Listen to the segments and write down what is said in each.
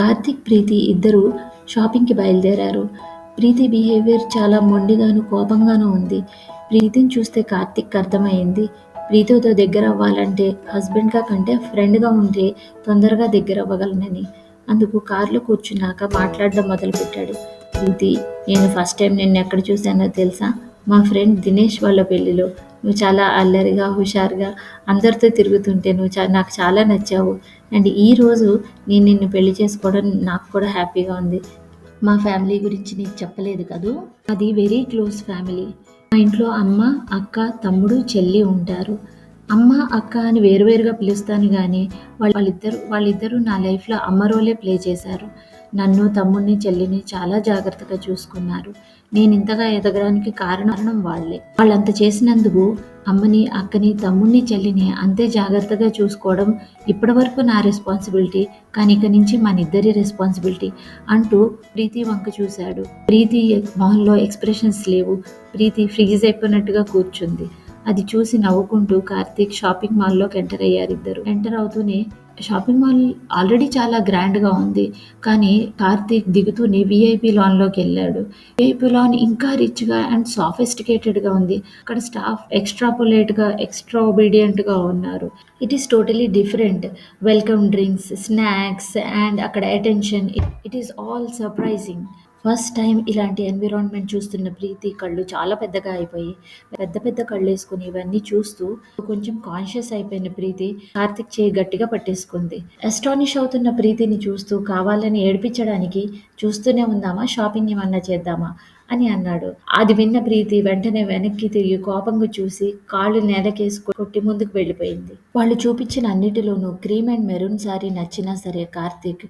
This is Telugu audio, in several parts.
కార్తీక్, ప్రీతి ఇద్దరూ షాపింగ్‌కి బయలుదేరారు. ప్రీతి బిహేవియర్ చాలా మొండిగాను, కోపంగాను ఉంది. ప్రీతిని చూస్తే కార్తీక్‌కి అర్థమయింది. ప్రీతితో దగ్గరవ్వాలంటే హస్బెండ్‌గా కంటే ఫ్రెండ్‌గా ఉంటే తొందరగా దగ్గరవ్వగలనని. అందుకు కార్‌లో కూర్చున్నాక మాట్లాడడం మొదలుపెట్టాడు. ప్రీతి, నేను ఫస్ట్ టైం నిన్నెక్కడ చూశానో తెలుసా? మా ఫ్రెండ్ దినేష్ వాళ్ళ పెళ్ళిలో. నువ్వు చాలా అల్లరిగా, హుషారుగా అందరితో తిరుగుతుంటే నువ్వు నాకు చాలా నచ్చావు. అండ్ ఈరోజు నేను నిన్ను పెళ్లి చేసుకోవడం నాకు కూడా హ్యాపీగా ఉంది. మా ఫ్యామిలీ గురించి నీకు చెప్పలేదు కదూ! అది వెరీ క్లోజ్ ఫ్యామిలీ. మా ఇంట్లో అమ్మ, అక్క, తమ్ముడు, చెల్లి ఉంటారు. అమ్మ, అక్క అని వేరువేరుగా పిలుస్తాను గానీ వాళ్ళిద్దరూ నా లైఫ్‌లో అమ్మ రోలే ప్లే చేశారు. నన్ను, తమ్ముడిని, చెల్లిని చాలా జాగ్రత్తగా చూసుకున్నారు. నేనింతగా ఎదగడానికి కారణం వాళ్ళే. వాళ్ళంత చేసినందుకు అమ్మని, అక్కని, తమ్ముడిని, చెల్లిని అంతే జాగ్రత్తగా చూసుకోవడం ఇప్పటివరకు నా రెస్పాన్సిబిలిటీ. కానీ ఇక నుంచి మనిద్దరి రెస్పాన్సిబిలిటీ అంటూ ప్రీతి వంక చూశాడు. ప్రీతి మొహంలో ఎక్స్‌ప్రెషన్స్ లేవు. ప్రీతి ఫ్రీజ్ అయిపోయినట్టుగా కూర్చుంది. అది చూసి నవ్వుకుంటూ కార్తీక్ షాపింగ్ మాల్‌లోకి ఎంటర్ అయ్యారిద్దరూ. ఎంటర్ అవుతూనే షాపింగ్ మాల్ ఆల్రెడీ చాలా గ్రాండ్‌గా ఉంది. కానీ కార్తీక్ దిగుతూనే వీఐపీ లాన్‌లోకెళ్ళాడు. వీఐపీ లాన్ ఇంకా రిచ్‌గా అండ్ సాఫిస్టికేటెడ్‌గా ఉంది. అక్కడ స్టాఫ్ ఎక్స్ట్రా పొలైట్‌గా, ఎక్స్ట్రా ఒబీడియంట్‌గా ఉన్నారు. It is totally different. Welcome drinks, snacks and అక్కడ attention. It is all surprising. First time ఇలాంటి ఎన్విరాన్మెంట్ చూస్తున్న ప్రీతి కళ్ళు చాలా పెద్దగా అయిపోయి పెద్ద పెద్ద కళ్ళేసుకుని ఇవన్నీ చూస్తూ కొంచెం కాన్షియస్ అయిపోయిన ప్రీతి కార్తిక్ చేయి గట్టిగా పట్టేసుకుంది. అస్టానిష్ అవుతున్న ప్రీతిని చూస్తూ కావాలని ఏడిపించడానికి చూస్తూనే ఉందామా, షాపింగ్ ఏమన్నా చేద్దామా అని అన్నాడు. అది విన్న ప్రీతి వెంటనే వెనక్కి తిరిగి కోపంగా చూసి కాళ్ళు నేలకేసి కొట్టి ముందుకు వెళ్ళిపోయింది. వాళ్ళు చూపించిన అన్నిటిలోనూ క్రీమ్ అండ్ మెరూన్ సారీ నచ్చినా సరే Karthik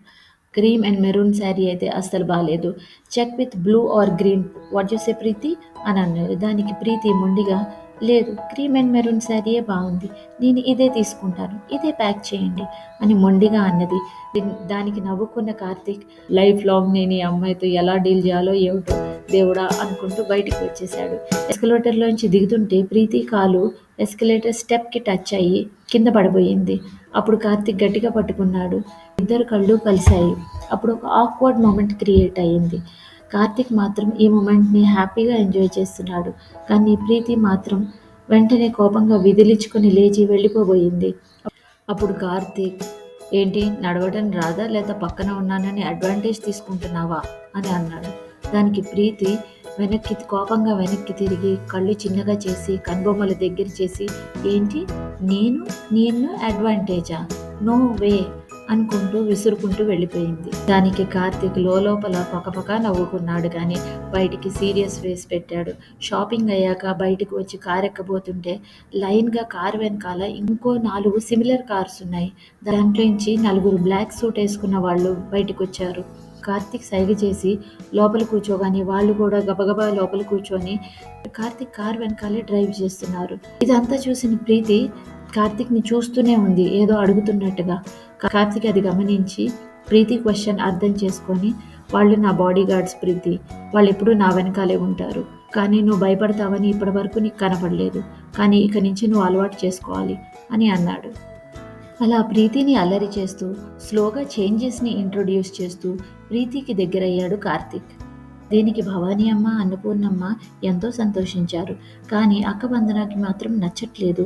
cream and maroon sari అయితే అస్సలు బాలేదు. Check with blue or green, what you say Preethi అని అన్నాడు. దానికి ప్రీతి మొండిగా, లేదు క్రీమ్ అండ్ మెరూన్ శారీయే బాగుంది, నేను ఇదే తీసుకుంటాను, ఇదే ప్యాక్ చేయండి అని మొండిగా అన్నది. దానికి నవ్వుకున్న కార్తీక్, లైఫ్ లాంగ్ నేను ఈ అమ్మాయితో ఎలా డీల్ చేయాలో ఏమిటో దేవుడా అనుకుంటూ బయటికి వచ్చేశాడు. ఎస్కలేటర్లోంచి దిగుతుంటే ప్రీతి కాలు ఎస్కలేటర్ స్టెప్కి టచ్ అయ్యి కింద పడిపోయింది. అప్పుడు కార్తీక్ గట్టిగా పట్టుకున్నాడు. ఇద్దరు కళ్ళు కలిశాయి. అప్పుడు ఒక ఆక్వర్డ్ మూమెంట్ క్రియేట్ అయ్యింది. కార్తీక్ మాత్రం ఈ మూమెంట్ని హ్యాపీగా ఎంజాయ్ చేస్తున్నాడు. కానీ ప్రీతి మాత్రం వెంటనే కోపంగా విదిలించుకొని లేచి వెళ్ళిపోబోయింది. అప్పుడు కార్తీక్, ఏంటి నడవడం రాదా లేదా పక్కన ఉన్నానని అడ్వాంటేజ్ తీసుకుంటున్నావా అని అన్నాడు. దానికి ప్రీతి కోపంగా వెనక్కి తిరిగి కళ్ళు చిన్నగా చేసి కనుబొమ్మల దగ్గర చేసి, ఏంటి నేను అడ్వాంటేజా, నో వే అనుకుంటూ విసురుకుంటూ వెళ్ళిపోయింది. దానికి కార్తీక్ లోపల పకపక నవ్వుకున్నాడు కానీ బయటికి సీరియస్ ఫేస్ పెట్టాడు. షాపింగ్ అయ్యాక బయటకు వచ్చి కారు ఎక్కబోతుంటే లైన్గా కారు వెనకాల ఇంకో 4 సిమిలర్ కార్స్ ఉన్నాయి. దాంట్లోంచి 4 బ్లాక్ సూట్ వేసుకున్న వాళ్ళు బయటకు వచ్చారు. కార్తీక్ సైగ చేసి లోపల కూర్చోగానే వాళ్ళు కూడా గబగబా లోపల కూర్చొని కార్తీక్ కారు వెనకాలే డ్రైవ్ చేస్తున్నారు. ఇదంతా చూసిన ప్రీతి కార్తీక్ని చూస్తూనే ఉంది ఏదో అడుగుతున్నట్టుగా. కార్తీక్ అది గమనించి ప్రీతి క్వశ్చన్ అర్థం చేసుకొని, వాళ్ళు నా బాడీ గార్డ్స్ ప్రీతి, వాళ్ళు ఎప్పుడూ నా వెనకాలే ఉంటారు. కానీ నువ్వు భయపడతావని ఇప్పటి వరకు నీకు కనపడలేదు. కానీ ఇక నుంచి నువ్వు అలవాటు చేసుకోవాలి అని అన్నాడు. అలా ప్రీతిని అల్లరి చేస్తూ స్లోగా చేంజెస్ని ఇంట్రొడ్యూస్ చేస్తూ ప్రీతికి దగ్గరయ్యాడు కార్తీక్. దీనికి భవానీ అమ్మ, అన్నపూర్ణమ్మ ఎంతో సంతోషించారు. కానీ అక్క వందనకి మాత్రం నచ్చట్లేదు.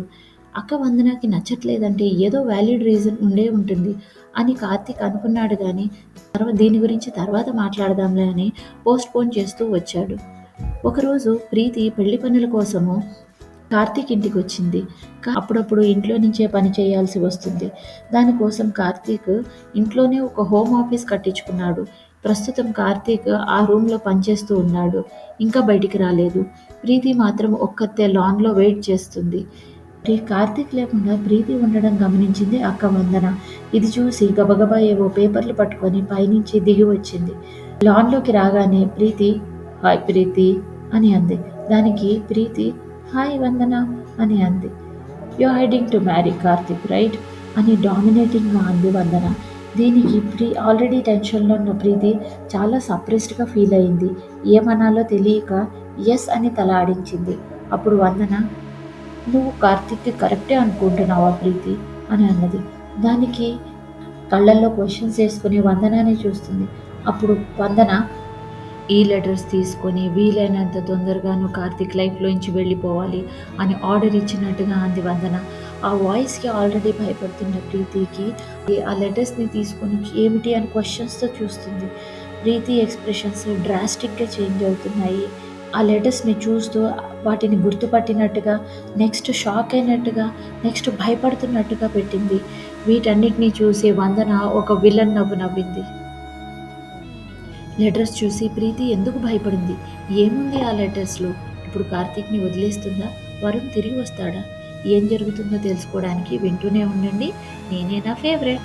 అక్క వందనకి నచ్చట్లేదంటే ఏదో వ్యాలిడ్ రీజన్ ఉండే ఉంటుంది అని కార్తీక్ అనుకున్నాడు. కానీ దీని గురించి తర్వాత మాట్లాడదాంలే అని పోస్ట్పోన్ చేస్తూ వచ్చాడు. ఒకరోజు ప్రీతి పెళ్లి పనుల కోసము కార్తీక్ ఇంటికి వచ్చింది. అప్పుడప్పుడు ఇంట్లో నుంచే పని చేయాల్సి వస్తుంది. దానికోసం కార్తీక్ ఇంట్లోనే ఒక హోమ్ ఆఫీస్ కట్టించుకున్నాడు. ప్రస్తుతం కార్తీక్ ఆ రూమ్లో పనిచేస్తూ ఉన్నాడు. ఇంకా బయటికి రాలేదు. ప్రీతి మాత్రం ఒక్కతే లాన్లో వెయిట్ చేస్తుంది. కార్తీక్ లేకుండా ప్రీతి ఉండడం గమనించింది అక్క వందన. ఇది చూసి గబగబా ఏవో పేపర్లు పట్టుకొని పైనుంచి దిగి వచ్చింది. లాన్లోకి రాగానే ప్రీతి, హాయ్ ప్రీతి అని అంది. దానికి ప్రీతి, హాయ్ వందన అని అంది. You hiding to marry Karthik right అని డామినేటింగ్గా అంది వందన. దీనికి ఆల్రెడీ టెన్షన్లో ఉన్న ప్రీతి చాలా సప్రెస్డ్గా ఫీల్ అయింది. ఏమనాలో తెలియక ఎస్ అని తల ఆడించింది. అప్పుడు వందన, నువ్వు కార్తీక్కి కరెక్టే అనుకుంటున్నావా ప్రీతి అని అన్నది. దానికి కళ్ళల్లో క్వశ్చన్స్ వేసుకుని వందనాన్ని చూస్తుంది. అప్పుడు వందన ఈ లెటర్స్ తీసుకొని వీలైనంత తొందరగా నువ్వు కార్తీక్ లైఫ్‌లోంచి వెళ్ళిపోవాలి అని ఆర్డర్ ఇచ్చినట్టుగా అంది వందన. ఆ వాయిస్‌కి ఆల్రెడీ భయపడుతున్న ప్రీతికి ఆ లెటర్స్‌ని తీసుకొని ఏమిటి అని క్వెషన్స్‌తో చూస్తుంది. ప్రీతి ఎక్స్‌ప్రెషన్స్ డ్రాస్టిక్‌గా చేంజ్ అవుతున్నాయి. ఆ లెటర్స్‌ని చూస్తూ వాటిని గుర్తుపట్టినట్టుగా, నెక్స్ట్ షాక్ అయినట్టుగా, నెక్స్ట్ భయపడుతున్నట్టుగా పెట్టింది. వీటన్నిటిని చూసి వందన ఒక విలన్ నవ్వు నవ్వింది. లెటర్స్ చూసి ప్రీతి ఎందుకు భయపడింది? ఏముంది ఆ లెటర్స్‌లో? ఇప్పుడు కార్తీక్‌ని వదిలేస్తుందా? వరుణ్ తిరిగి వస్తాడా? ఏం జరుగుతుందో తెలుసుకోవడానికి వింటూనే ఉండండి. నేనే నా ఫేవరెట్.